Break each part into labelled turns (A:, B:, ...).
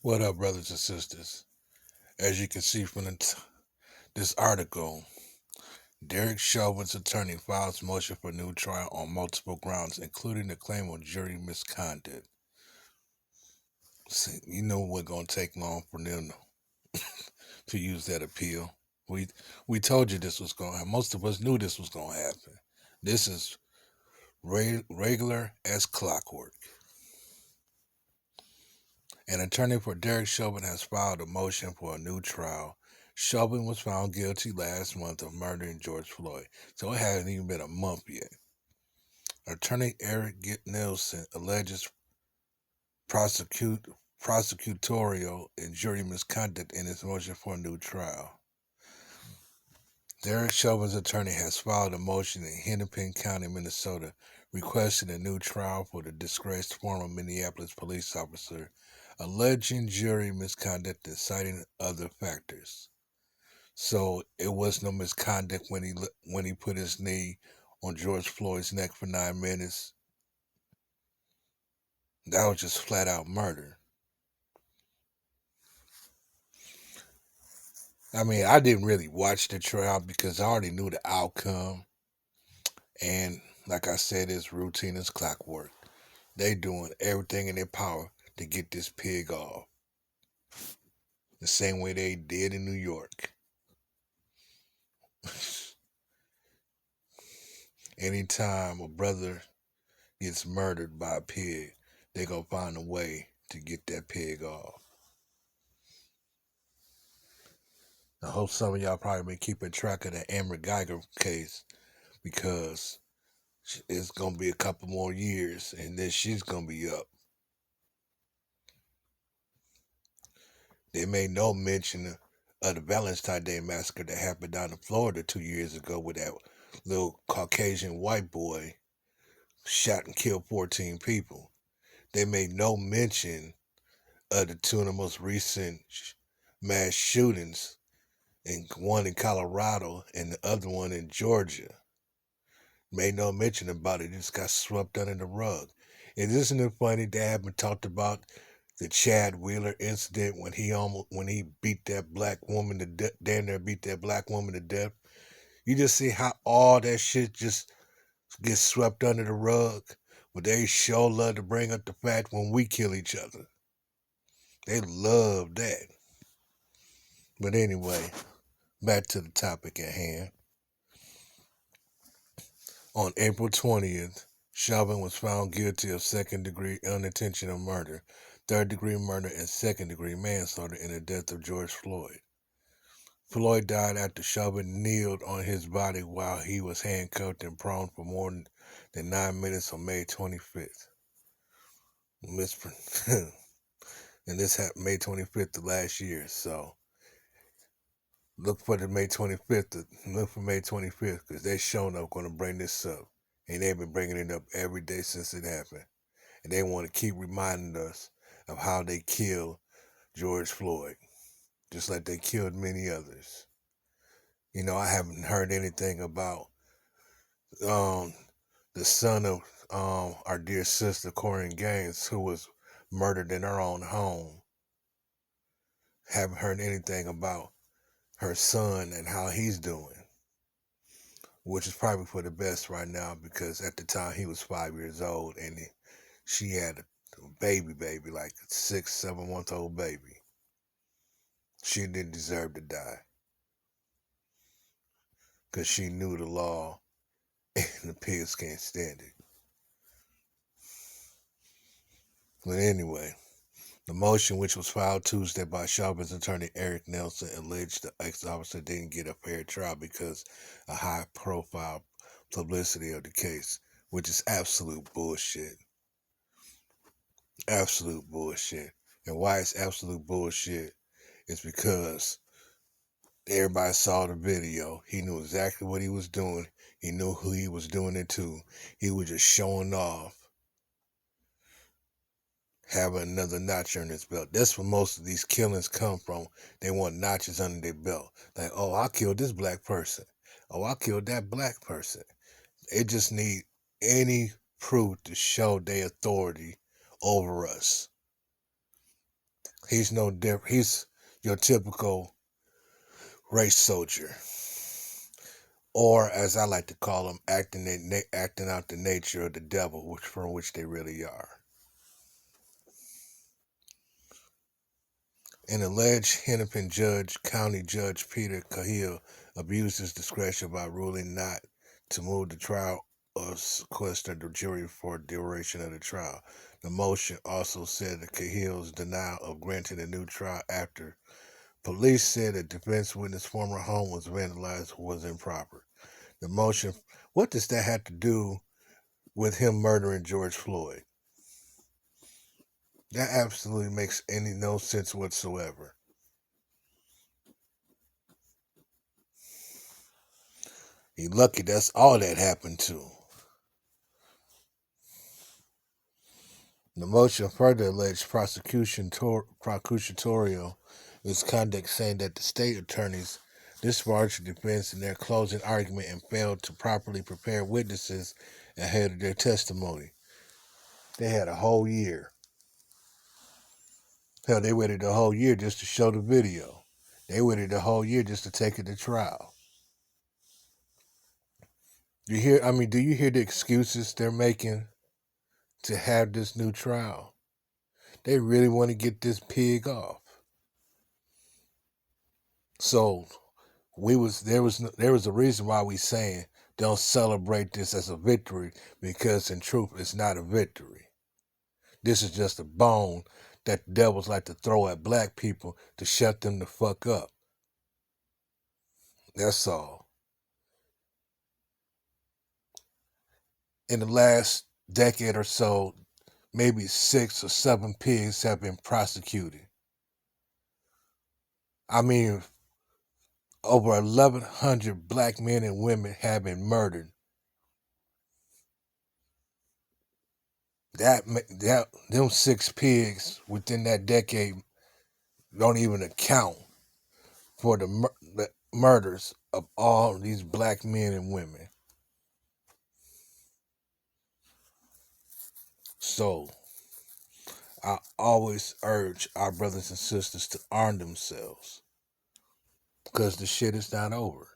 A: What up, brothers and sisters? As you can see from this article, Derek Chauvin's attorney files motion for new trial on multiple grounds, including the claim of jury misconduct. See, you know we're gonna take long for them to use that appeal. We we told you this was gonna happen. Most of us knew this was gonna happen. This is regular as clockwork. An attorney for Derek Chauvin has filed a motion for a new trial. Chauvin was found guilty last month of murdering George Floyd, so it hasn't even been a month yet. Attorney Eric Nelson alleges prosecutorial and jury misconduct in his motion for a new trial. Derek Chauvin's attorney has filed a motion in Hennepin County, Minnesota, requesting a new trial for the disgraced former Minneapolis police officer, alleging jury misconduct and citing other factors. So it was no misconduct when he put his knee on George Floyd's neck for 9 minutes. That was just flat out murder. I mean, I didn't really watch the trial because I already knew the outcome. And like I said, it's routine as clockwork. They doing everything in their power to get this pig off. The same way they did in New York. Anytime a brother gets murdered by a pig, they gonna find a way to get that pig off. I hope some of y'all probably been keeping track of the Amber Geiger case because it's gonna be a couple more years and then she's gonna be up. They made no mention of the Valentine's Day massacre that happened down in Florida 2 years ago with that little Caucasian white boy shot and killed 14 people. They made no mention of the two of the most recent mass shootings, and one in Colorado and the other one in Georgia. Made no mention about it. It just got swept under the rug. And isn't it funny they haven't talked about the Chad Wheeler incident when he beat that black woman to death, damn near beat that black woman to death? You just see how all that shit just gets swept under the rug. But they sure love to bring up the fact when we kill each other. They love that. But anyway, back to the topic at hand. On April 20th, Chauvin was found guilty of second-degree unintentional murder, third-degree murder, and second-degree manslaughter in the death of George Floyd. Floyd died after Chauvin kneeled on his body while he was handcuffed and prone for more than 9 minutes on May 25th. And this happened May 25th of last year, so look for May 25th. Look for May 25th because they showing up going to bring this up. And they've been bringing it up every day since it happened. And they want to keep reminding us of how they killed George Floyd, just like they killed many others. You know, I haven't heard anything about the son of our dear sister, Corinne Gaines, who was murdered in her own home. Haven't heard anything about her son and how he's doing, which is probably for the best right now because at the time he was 5 years old and she had a baby, like a 6, 7 month old baby. She didn't deserve to die because she knew the law and the pigs can't stand it. But anyway, the motion, which was filed Tuesday by Chauvin's attorney Eric Nelson, alleged the ex-officer didn't get a fair trial because of high-profile publicity of the case, which is absolute bullshit. Absolute bullshit. And why it's absolute bullshit is because everybody saw the video. He knew exactly what he was doing. He knew who he was doing it to. He was just showing off, having another notch on his belt. That's where most of these killings come from. They want notches under their belt. Like, oh, I killed this black person. Oh, I killed that black person. They just need any proof to show their authority over us. He's no different. He's your typical race soldier, or as I like to call them, acting out the nature of the devil, from which they really are. An alleged Hennepin judge, County Judge Peter Cahill, abused his discretion by ruling not to move the trial or sequester the jury for the duration of the trial. The motion also said that Cahill's denial of granting a new trial after police said a defense witness' former home was vandalized was improper. The motion, what does that have to do with him murdering George Floyd? That absolutely makes no sense whatsoever. He lucky that's all that happened to. The motion further alleged prosecutorial misconduct, saying that the state attorneys disbarred the defense in their closing argument and failed to properly prepare witnesses ahead of their testimony. They had a whole year. Hell, they waited a whole year just to show the video. They waited a whole year just to take it to trial. Do you hear the excuses they're making to have this new trial? They really want to get this pig off. So there was a reason why we saying don't celebrate this as a victory, because in truth it's not a victory. This is just a bone that the devils like to throw at black people to shut them the fuck up. That's all. In the last decade or so, maybe 6 or 7 pigs have been prosecuted. I mean, over 1,100 black men and women have been murdered. Them 6 pigs within that decade don't even account for the murders of all these black men and women. So I always urge our brothers and sisters to arm themselves, because the shit is not over.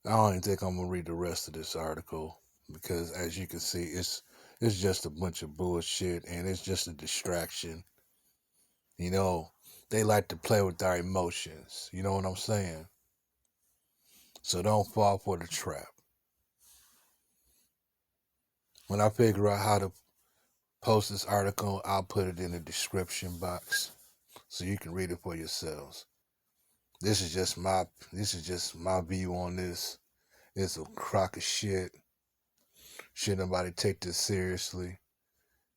A: I don't even think I'm gonna read the rest of this article, because as you can see, it's just a bunch of bullshit, and it's just a distraction. You know, they like to play with our emotions. You know what I'm saying? So don't fall for the trap. When I figure out how to post this article, I'll put it in the description box so you can read it for yourselves. This is just my view on this. It's a crock of shit. Should nobody take this seriously?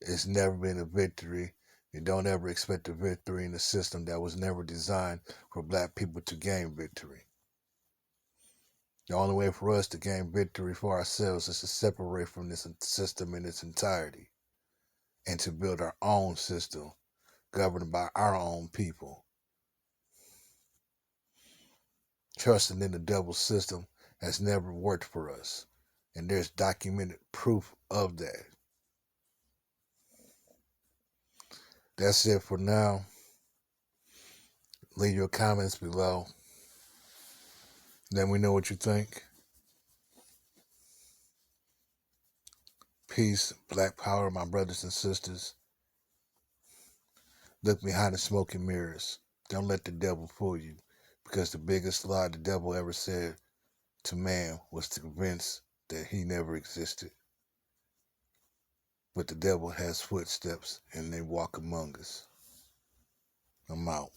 A: It's never been a victory. You don't ever expect a victory in a system that was never designed for black people to gain victory. The only way for us to gain victory for ourselves is to separate from this system in its entirety and to build our own system governed by our own people. Trusting in the devil's system has never worked for us, and there's documented proof of that. That's it for now. Leave your comments below. Let me know what you think. Peace, black power, my brothers and sisters. Look behind the smoking mirrors. Don't let the devil fool you, because the biggest lie the devil ever said to man was to convince that he never existed. But the devil has footsteps, and they walk among us. I'm out.